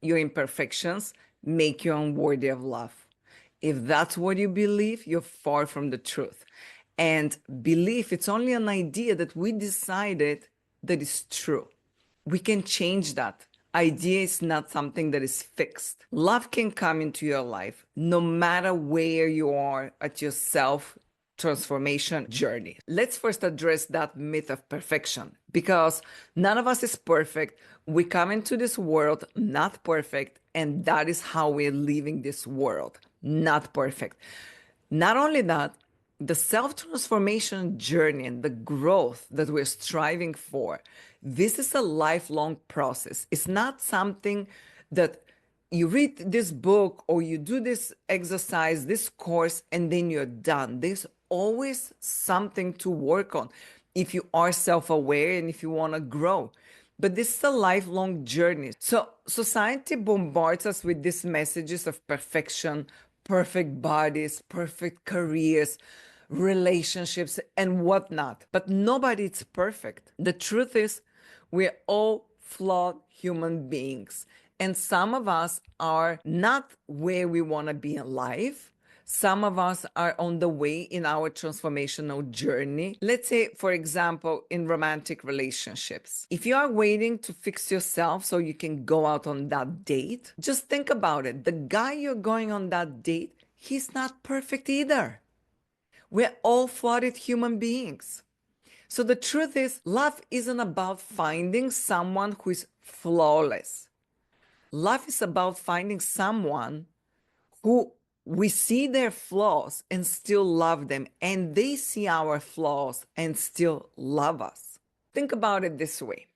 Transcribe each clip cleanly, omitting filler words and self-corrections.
your imperfections make you unworthy of love. If that's what you believe, you're far from the truth. And belief, it's only an idea that we decided that is true. We can change that. Idea is not something that is fixed. Love can come into your life no matter where you are at your self transformation journey. Let's first address that myth of perfection because none of us is perfect. We come into this world not perfect, and that is how we're living this world, not perfect. Not only that, the self transformation journey and the growth that we're striving for, this is a lifelong process. It's not something that you read this book or you do this exercise, this course, and then you're done. There's always something to work on if you are self aware and if you want to grow. But this is a lifelong journey. So society bombards us with these messages of perfection, perfect bodies, perfect careers, relationships, and whatnot. But nobody is perfect. The truth is, we're all flawed human beings. And some of us are not where we want to be in life. Some of us are on the way in our transformational journey. Let's say, for example, in romantic relationships. If you are waiting to fix yourself so you can go out on that date, just think about it. The guy you're going on that date, he's not perfect either. We're all flawed human beings. So the truth is, love isn't about finding someone who is flawless. Love is about finding someone who we see their flaws and still love them, and they see our flaws and still love us. Think about it this way.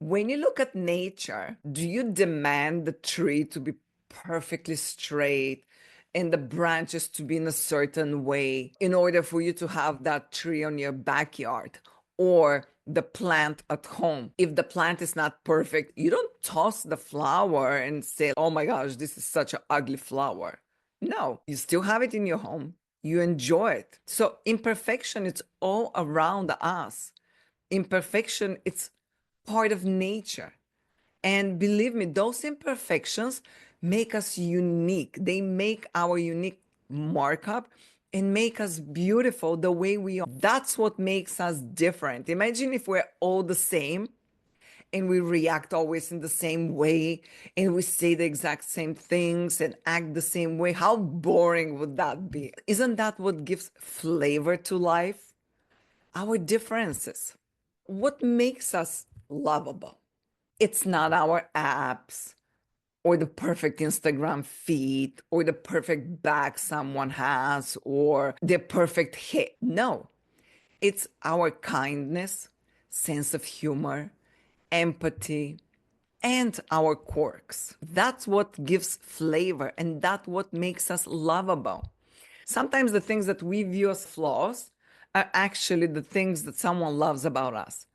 When you look at nature, do you demand the tree to be perfectly straight and the branches to be in a certain way in order for you to have that tree on your backyard? Or the plant at home. If the plant is not perfect, you don't toss the flower and say, oh my gosh, this is such an ugly flower. No, you still have it in your home. You enjoy it. So imperfection, it's all around us. Imperfection, it's part of nature. And believe me, those imperfections make us unique. They make our unique markup and make us beautiful the way we are. That's what makes us different. Imagine if we're all the same and we react always in the same way and we say the exact same things and act the same way. How boring would that be? Isn't that what gives flavor to life? Our differences. What makes us lovable? It's not our apps or the perfect Instagram feed or the perfect bag someone has or the perfect hair. No, it's our kindness, sense of humor, empathy, and our quirks. That's what gives flavor and that's what makes us lovable. Sometimes the things that we view as flaws are actually the things that someone loves about us.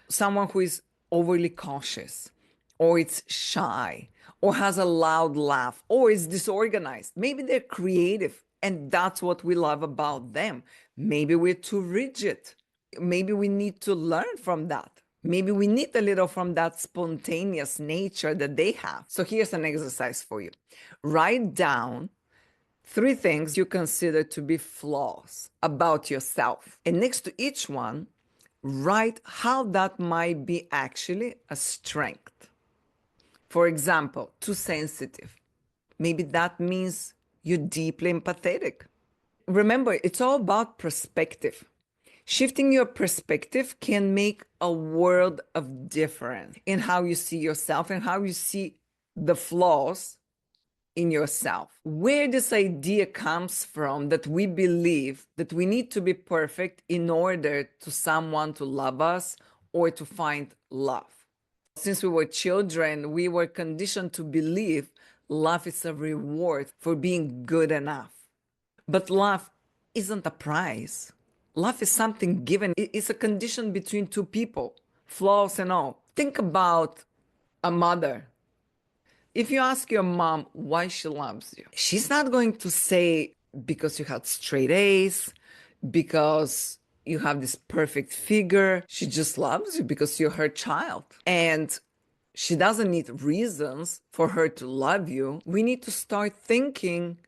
Someone who is overly cautious, or it's shy, or has a loud laugh, or is disorganized. Maybe they're creative, and that's what we love about them. Maybe we're too rigid. Maybe we need to learn from that. Maybe we need a little from that spontaneous nature that they have. So here's an exercise for you. Write down 3 things you consider to be flaws about yourself. And next to each one, write how that might be actually a strength. For example, too sensitive. Maybe that means you're deeply empathetic. Remember, it's all about perspective. Shifting your perspective can make a world of difference in how you see yourself and how you see the flaws in yourself. Where this idea comes from that we believe that we need to be perfect in order to someone to love us or to find love. Since we were children, we were conditioned to believe love is a reward for being good enough. But love isn't a prize. Love is something given. It's a condition between 2 people, flaws and all. Think about a mother. If you ask your mom why she loves you, she's not going to say because you had straight A's, because you have this perfect figure. She just loves you because you're her child. And She doesn't need reasons for her to love you. We need to start thinking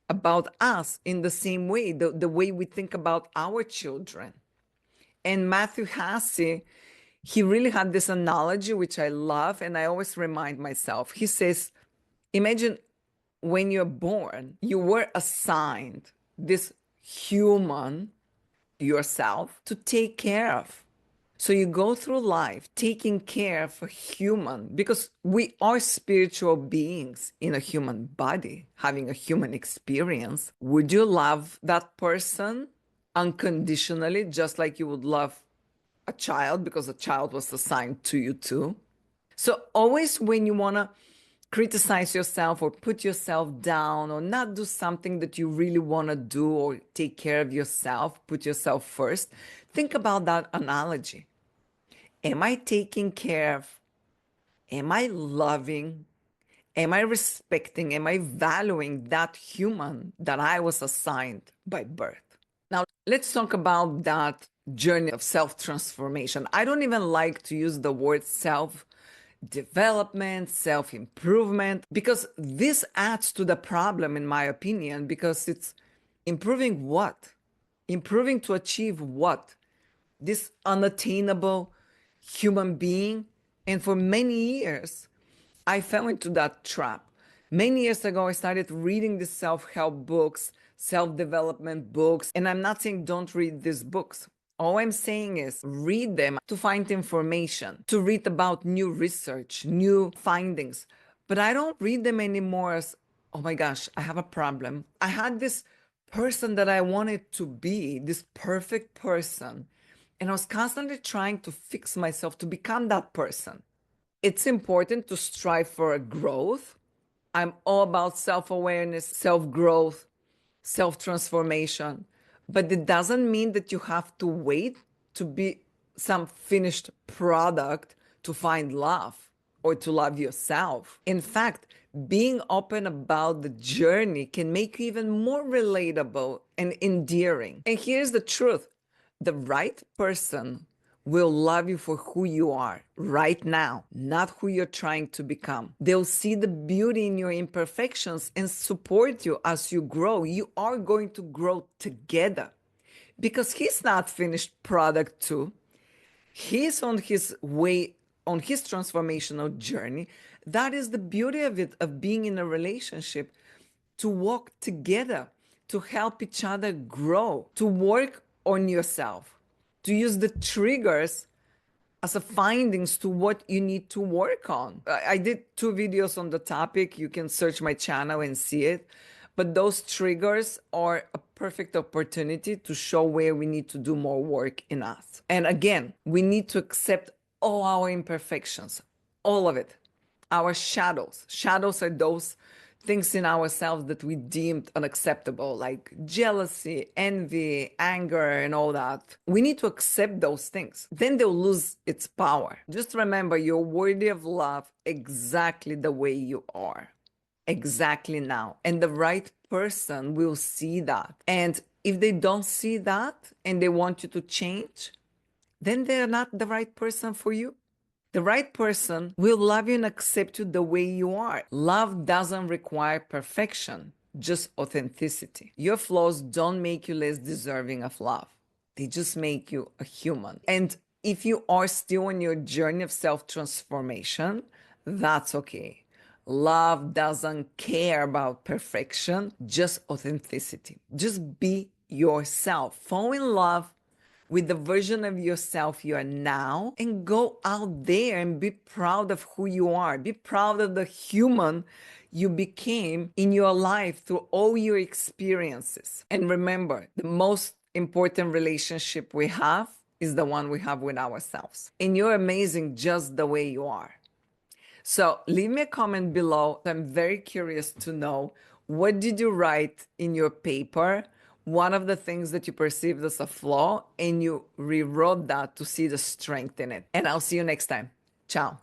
about us in the same way, the way we think about our children. And Matthew Hasse, he really had this analogy, which I love, and I always remind myself. He says, imagine when you're born, you were assigned this human yourself to take care of. So you go through life taking care of a human because we are spiritual beings in a human body, having a human experience. Would you love that person unconditionally, just like you would love a child because a child was assigned to you too? So always when you want to criticize yourself or put yourself down or not do something that you really want to do or take care of yourself, put yourself first, think about that analogy. Am I taking care of? Am I loving? Am I respecting? Am I valuing that human that I was assigned by birth? Now, let's talk about that journey of self-transformation. I don't even like to use the word self-development, self-improvement, because this adds to the problem, in my opinion, because it's improving what? Improving to achieve what? This unattainable human being. And for many years, I fell into that trap. Many years ago, I started reading the self-help books, self-development books. And I'm not saying don't read these books. All I'm saying is read them to find information, to read about new research, new findings. But I don't read them anymore as, oh my gosh, I have a problem. I had this person that I wanted to be, this perfect person. And I was constantly trying to fix myself to become that person. It's important to strive for a growth. I'm all about self-awareness, self-growth, self-transformation. But it doesn't mean that you have to wait to be some finished product to find love or to love yourself. In fact, being open about the journey can make you even more relatable and endearing. And here's the truth. The right person will love you for who you are right now, not who you're trying to become. They'll see the beauty in your imperfections and support you as you grow. You are going to grow together because he's not finished product too. He's on his way, on his transformational journey. That is the beauty of it, of being in a relationship, to walk together, to help each other grow, to work on yourself, to use the triggers as a findings to what you need to work on. I did 2 videos on the topic. You can search my channel and see it. But those triggers are a perfect opportunity to show where we need to do more work in us. And again, we need to accept all our imperfections, all of it. Our shadows. Shadows are those things in ourselves that we deemed unacceptable, like jealousy, envy, anger, and all that. We need to accept those things. Then they'll lose its power. Just remember, you're worthy of love exactly the way you are, exactly now. And the right person will see that. And if they don't see that and they want you to change, then they're not the right person for you. The right person will love you and accept you the way you are. Love doesn't require perfection, just authenticity. Your flaws don't make you less deserving of love. They just make you a human. And if you are still on your journey of self-transformation, that's okay. Love doesn't care about perfection, just authenticity. Just be yourself. Fall in love with the version of yourself you are now and go out there and be proud of who you are. Be proud of the human you became in your life through all your experiences. And remember, the most important relationship we have is the one we have with ourselves. And you're amazing just the way you are. So leave me a comment below. I'm very curious to know, what did you write in your paper? One of the things that you perceived as a flaw, and you rewrote that to see the strength in it. And I'll see you next time. Ciao.